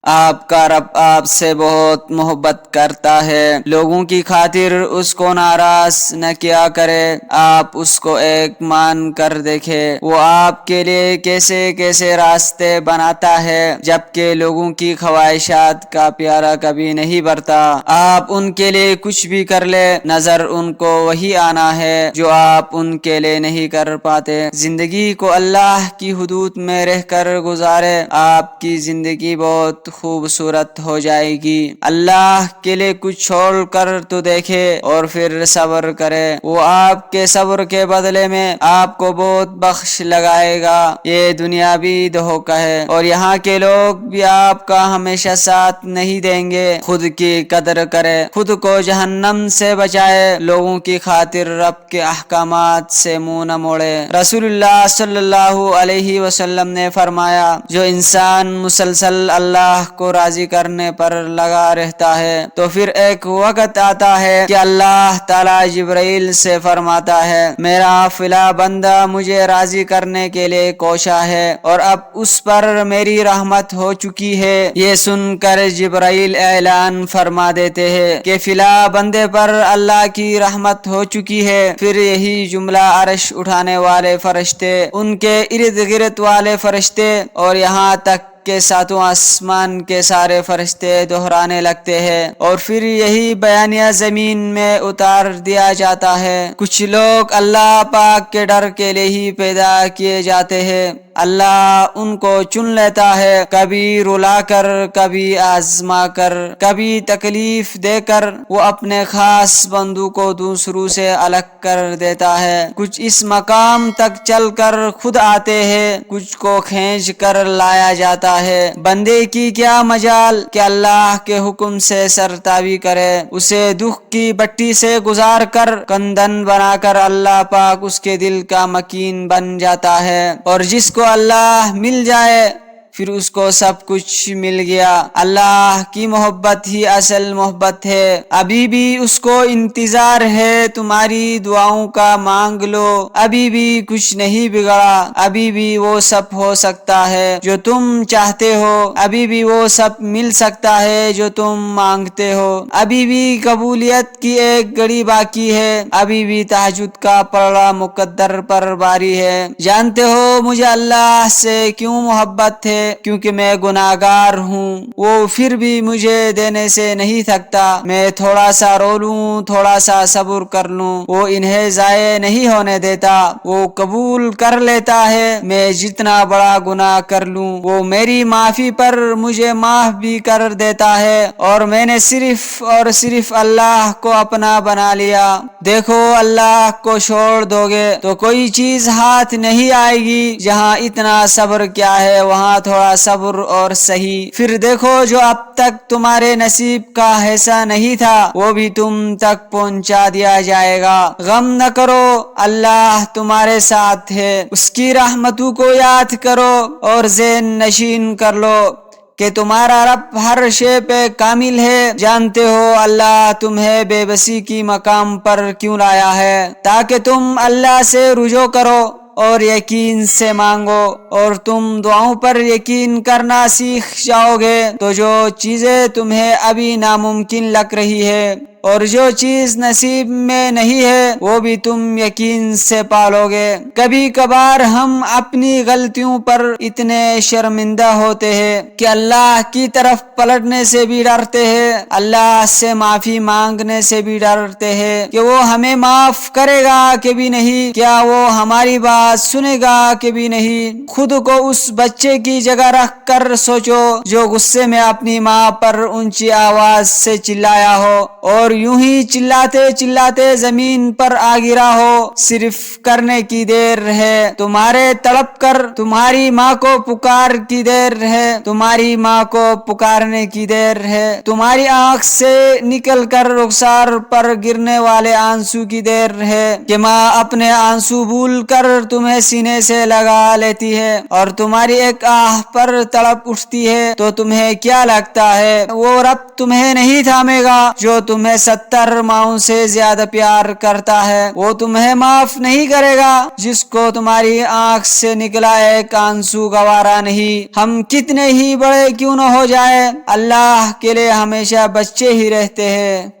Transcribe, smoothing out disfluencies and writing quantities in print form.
آپ کا رب آپ سے بہت محبت کرتا ہے۔ لوگوں کی خاطر اس کو ناراض نہ کیا کرے، آپ اس کو ایک مان کر دیکھے، وہ آپ کے لیے کیسے کیسے راستے بناتا ہے، جبکہ لوگوں کی خواہشات کا پیارا کبھی نہیں بھرتا۔ آپ ان کے لیے کچھ بھی کر لے، نظر ان کو وہی آنا ہے جو آپ ان کے لیے نہیں کر پاتے۔ زندگی کو اللہ کی حدود میں رہ کر گزارے، آپ کی زندگی بہت خوبصورت ہو جائے گی۔ اللہ کے لیے کچھ چھوڑ کر تو دیکھے اور پھر صبر کرے، وہ آپ کے صبر کے بدلے میں آپ کو بہت بخش لگائے گا۔ یہ دنیا بھی دھوکہ ہے اور یہاں کے لوگ بھی آپ کا ہمیشہ ساتھ نہیں دیں گے۔ خود کی قدر کرے، خود کو جہنم سے بچائے، لوگوں کی خاطر رب کے احکامات سے منہ نہ موڑے۔ رسول اللہ صلی اللہ علیہ وسلم نے فرمایا، جو انسان مسلسل اللہ کو راضی کرنے پر لگا رہتا ہے تو پھر ایک وقت آتا ہے کہ اللہ تعالی جبرائیل سے فرماتا ہے، میرا فلاں بندہ مجھے راضی کرنے کے لیے کوشاں ہے اور اب اس پر میری رحمت ہو چکی ہے۔ یہ سن کر جبرائیل اعلان فرما دیتے ہیں کہ فلاں بندے پر اللہ کی رحمت ہو چکی ہے۔ پھر یہی جملہ عرش اٹھانے والے فرشتے، ان کے ارد گرد والے فرشتے اور یہاں تک کہ ساتوں آسمان کے سارے فرشتے دہرانے لگتے ہیں، اور پھر یہی بیانیہ زمین میں اتار دیا جاتا ہے۔ کچھ لوگ اللہ پاک کے ڈر کے لیے ہی پیدا کیے جاتے ہیں، اللہ ان کو چن لیتا ہے، کبھی رلا کر، کبھی آزما کر، کبھی تکلیف دے کر وہ اپنے خاص بندوں کو دوسروں سے الگ کر دیتا ہے۔ کچھ اس مقام تک چل کر خود آتے ہیں، کچھ کو کھینچ کر لایا جاتا ہے۔ بندے کی کیا مجال کہ اللہ کے حکم سے سرتابی کرے، اسے دکھ کی بٹی سے گزار کر کندن بنا کر اللہ پاک اس کے دل کا مکین بن جاتا ہے، اور جس کو اللہ مل جائے پھر اس کو سب کچھ مل گیا۔ اللہ کی محبت ہی اصل محبت ہے۔ ابھی بھی اس کو انتظار ہے تمہاری دعاؤں کا، مانگ لو، ابھی بھی کچھ نہیں بگڑا، ابھی بھی وہ سب ہو سکتا ہے جو تم چاہتے ہو، ابھی بھی وہ سب مل سکتا ہے جو تم مانگتے ہو، ابھی بھی قبولیت کی ایک گھڑی باقی ہے، ابھی بھی تہجد کا پڑھنا مقدر پر باری ہے۔ جانتے ہو مجھے اللہ سے کیوں محبت ہے؟ کیونکہ میں گناہگار ہوں، وہ پھر بھی مجھے دینے سے نہیں تھکتا۔ میں تھوڑا سا رو لوں، تھوڑا سا صبر کر لوں، وہ انہیں ضائع نہیں ہونے دیتا، وہ قبول کر لیتا ہے۔ میں جتنا بڑا گناہ کر لوں وہ میری معافی پر مجھے معاف بھی کر دیتا ہے، اور میں نے صرف اور صرف اللہ کو اپنا بنا لیا۔ دیکھو اللہ کو چھوڑ دو گے تو کوئی چیز ہاتھ نہیں آئے گی، جہاں اتنا صبر کیا ہے وہاں تھوڑا صبر اور سہی۔ پھر دیکھو جو اب تک تمہارے نصیب کا حصہ نہیں تھا وہ بھی تم تک پہنچا دیا جائے گا۔ غم نہ کرو، اللہ تمہارے ساتھ ہے، اس کی رحمتوں کو یاد کرو اور ذہن نشین کر لو کہ تمہارا رب ہر شے پہ کامل ہے۔ جانتے ہو اللہ تمہیں بے بسی کی مقام پر کیوں لایا ہے، تاکہ تم اللہ سے رجوع کرو اور یقین سے مانگو، اور تم دعاؤں پر یقین کرنا سیکھ جاؤ گے تو جو چیزیں تمہیں ابھی ناممکن لگ رہی ہے اور جو چیز نصیب میں نہیں ہے وہ بھی تم یقین سے پالو گے۔ کبھی کبھار ہم اپنی غلطیوں پر اتنے شرمندہ ہوتے ہیں کہ اللہ کی طرف پلٹنے سے بھی ڈرتے ہیں، اللہ سے معافی مانگنے سے بھی ڈرتے ہیں کہ وہ ہمیں معاف کرے گا کہ بھی نہیں، کیا وہ ہماری بات سنے گا کہ بھی نہیں۔ خود کو اس بچے کی جگہ رکھ کر سوچو جو غصے میں اپنی ماں پر اونچی آواز سے چلایا ہو اور یوں ہی چلاتے چلاتے زمین پر آ گرا ہو۔ صرف کرنے کی دیر ہے، تمہارے تڑپ کر تمہاری ماں کو پکار کی دیر ہے، تمہاری ماں کو پکارنے کی دیر ہے، تمہاری آنکھ سے نکل کر رخسار پر گرنے والے آنسو کی دیر ہے کہ ماں اپنے آنسو بھول کر تمہیں سینے سے لگا لیتی ہے اور تمہاری ایک آہ پر تڑپ اٹھتی ہے، تو تمہیں کیا لگتا ہے وہ رب تمہیں نہیں تھامے گا جو تمہیں 70 ماؤں سے زیادہ پیار کرتا ہے، وہ تمہیں معاف نہیں کرے گا جس کو تمہاری آنکھ سے نکلا ایک آنسو گوارا نہیں۔ ہم کتنے ہی بڑے کیوں نہ ہو جائے، اللہ کے لیے ہمیشہ بچے ہی رہتے ہیں۔